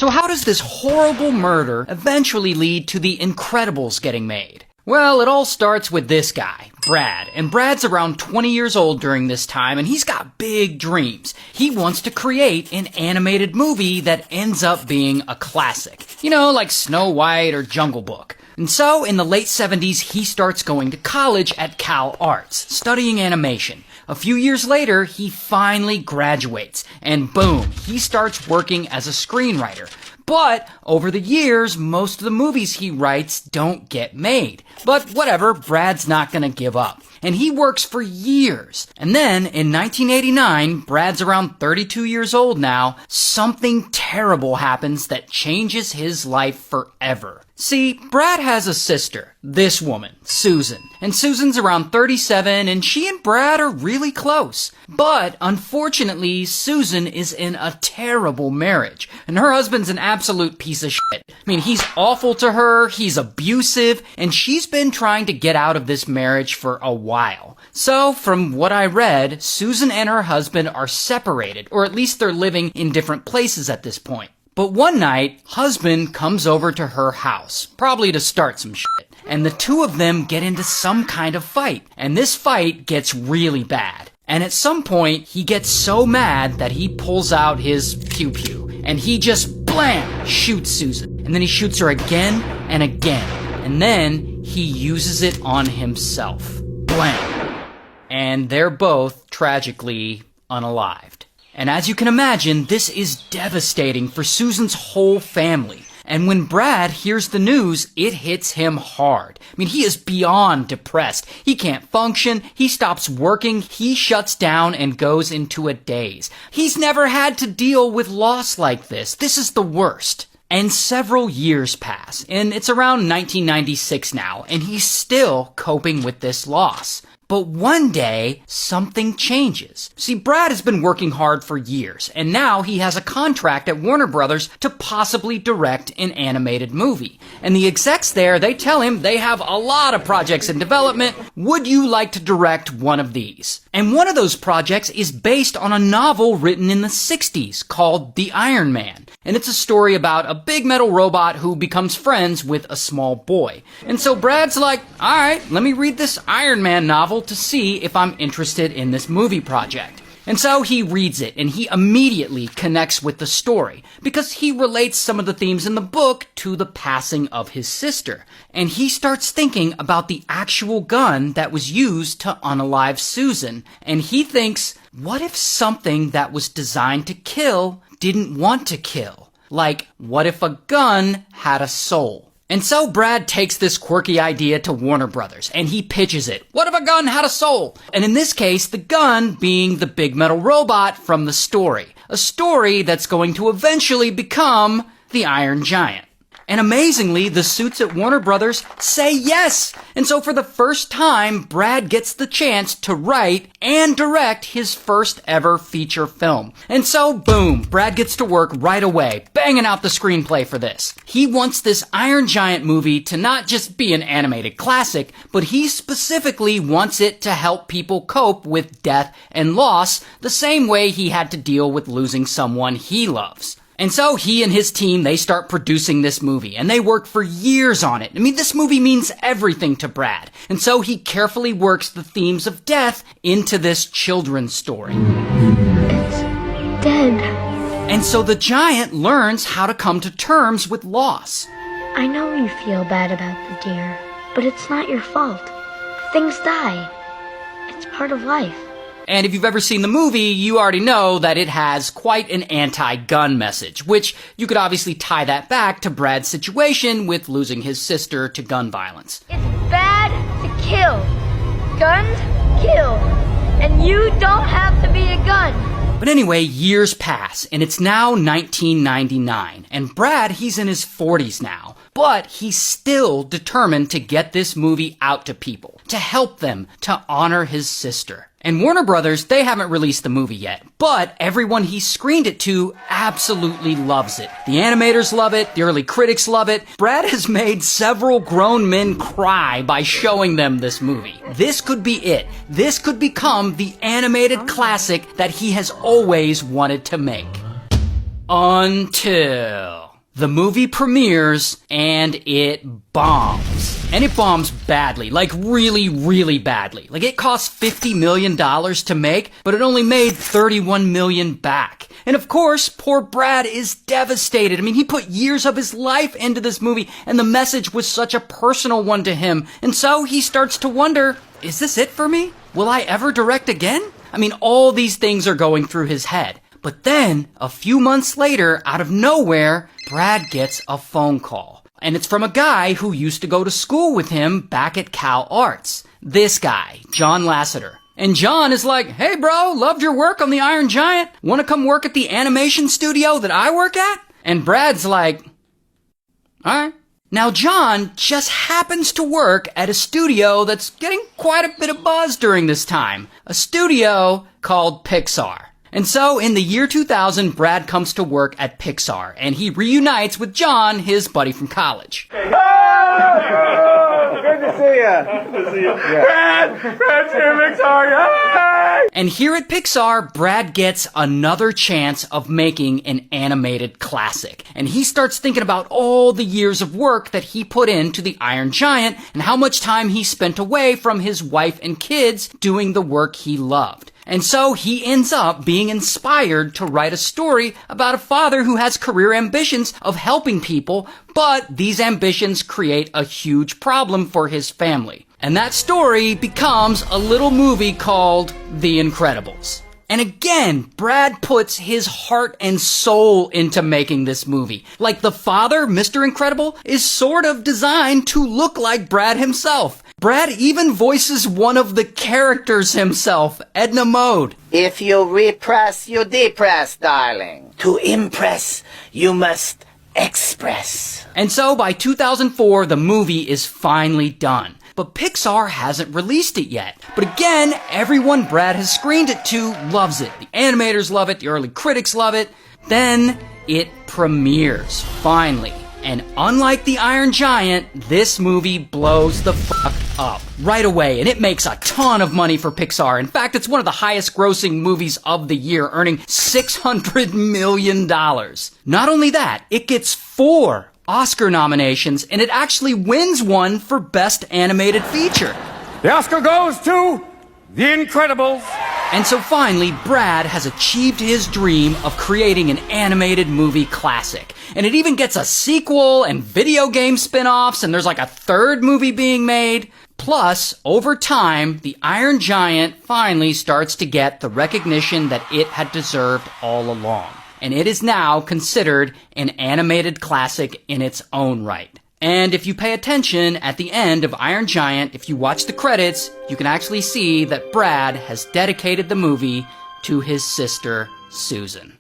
So how does this horrible murder eventually lead to The Incredibles getting made? Well, it all starts with this guy, Brad. And Brad's around 20 years old during this time, and he's got big dreams. He wants to create an animated movie that ends up being a classic. You know, like Snow White or Jungle Book. And so, in the late 70s, he starts going to college at Cal Arts, studying animation. A few years later, he finally graduates, and boom, he starts working as a screenwriter. But over the years, most of the movies he writes don't get made. But whatever, Brad's not gonna give up. And he works for years. And then, in 1989, Brad's around 32 years old now, something terrible happens that changes his life forever. See, Brad has a sister, this woman, Susan. And Susan's around 37, and she and Brad are really close. But, unfortunately, Susan is in a terrible marriage. And her husband's an absolute piece of shit. I mean, he's awful to her, he's abusive, and she's been trying to get out of this marriage for a while. So, from what I read, Susan and her husband are separated, or at least they're living in different places at this point. But one night, husband comes over to her house, probably to start some shit, and the two of them get into some kind of fight, and this fight gets really bad. And at some point, he gets so mad that he pulls out his pew-pew, and he just, blam, shoots Susan. And then he shoots her again and again, and then he uses it on himself. Blam. And they're both, tragically, unalived. And as you can imagine, this is devastating for Susan's whole family. And when Brad hears the news, it hits him hard. I mean, he is beyond depressed. He can't function, he stops working, he shuts down and goes into a daze. He's never had to deal with loss like this. This is the worst. And several years pass, and it's around 1996 now, and he's still coping with this loss. But one day, something changes. See, Brad has been working hard for years, and now he has a contract at Warner Brothers to possibly direct an animated movie. And the execs there, they tell him they have a lot of projects in development. Would you like to direct one of these? And one of those projects is based on a novel written in the 60s called The Iron Man. And it's a story about a big metal robot who becomes friends with a small boy. And so Brad's like, alright, let me read this Iron Man novel to see if I'm interested in this movie project. And so he reads it, and he immediately connects with the story, because he relates some of the themes in the book to the passing of his sister. And he starts thinking about the actual gun that was used to unalive Susan. And he thinks, what if something that was designed to kill didn't want to kill? Like, what if a gun had a soul? And so Brad takes this quirky idea to Warner Brothers, and he pitches it. What if a gun had a soul? And in this case, the gun being the big metal robot from the story. A story that's going to eventually become the Iron Giant. And amazingly, the suits at Warner Brothers say yes! And so for the first time, Brad gets the chance to write and direct his first ever feature film. And so, boom, Brad gets to work right away, banging out the screenplay for this. He wants this Iron Giant movie to not just be an animated classic, but he specifically wants it to help people cope with death and loss the same way he had to deal with losing someone he loves. And so he and his team, they start producing this movie, and they work for years on it. I mean, this movie means everything to Brad. And so he carefully works the themes of death into this children's story. It's dead. And so the giant learns how to come to terms with loss. I know you feel bad about the deer, but it's not your fault. Things die. It's part of life. And if you've ever seen the movie, you already know that it has quite an anti-gun message, which you could obviously tie that back to Brad's situation with losing his sister to gun violence. It's bad to kill. Guns kill. And you don't have to be a gun. But anyway, years pass, and it's now 1999, and Brad, he's in his 40s now, but he's still determined to get this movie out to people, to help them, to honor his sister. And Warner Brothers, they haven't released the movie yet, but everyone he screened it to absolutely loves it. The animators love it, the early critics love it. Brad has made several grown men cry by showing them this movie. This could be it. This could become the animated classic that he has always wanted to make. Until... The movie premieres, and it bombs. And it bombs badly, like really, really badly. Like it cost $50 million to make, but it only made $31 million back. And of course, poor Brad is devastated. I mean, he put years of his life into this movie, and the message was such a personal one to him. And so he starts to wonder, is this it for me? Will I ever direct again? I mean, all these things are going through his head. But then, a few months later, out of nowhere, Brad gets a phone call. And it's from a guy who used to go to school with him back at Cal Arts. This guy, John Lasseter. And John is like, hey bro, loved your work on the Iron Giant. Want to come work at the animation studio that I work at? And Brad's like, alright. Now John just happens to work at a studio that's getting quite a bit of buzz during this time. A studio called Pixar. And so, in the year 2000, Brad comes to work at Pixar, and he reunites with John, his buddy from college. Oh, good to see you. Good to see you. Yeah. Brad's here at Pixar. Yay! And here at Pixar, Brad gets another chance of making an animated classic. And he starts thinking about all the years of work that he put into the Iron Giant, and how much time he spent away from his wife and kids doing the work he loved. And so he ends up being inspired to write a story about a father who has career ambitions of helping people, but these ambitions create a huge problem for his family. And that story becomes a little movie called The Incredibles. And again, Brad puts his heart and soul into making this movie. Like the father, Mr. Incredible, is sort of designed to look like Brad himself. Brad even voices one of the characters himself, Edna Mode. If you repress, you depress, darling. To impress, you must express. And so by 2004, the movie is finally done. But Pixar hasn't released it yet. But again, everyone Brad has screened it to loves it. The animators love it, the early critics love it. Then it premieres, finally. And unlike the Iron Giant, this movie blows the fuck up right away, and it makes a ton of money for Pixar. In fact, it's one of the highest grossing movies of the year, earning $600 million. Not only that, it gets 4 Oscar nominations, and it actually wins one for Best Animated Feature. The Oscar goes to The Incredibles. And so finally, Brad has achieved his dream of creating an animated movie classic. And it even gets a sequel and video game spin-offs, and there's like a 3rd movie being made. Plus, over time, the Iron Giant finally starts to get the recognition that it had deserved all along. And it is now considered an animated classic in its own right. And if you pay attention at the end of Iron Giant, if you watch the credits, you can actually see that Brad has dedicated the movie to his sister, Susan.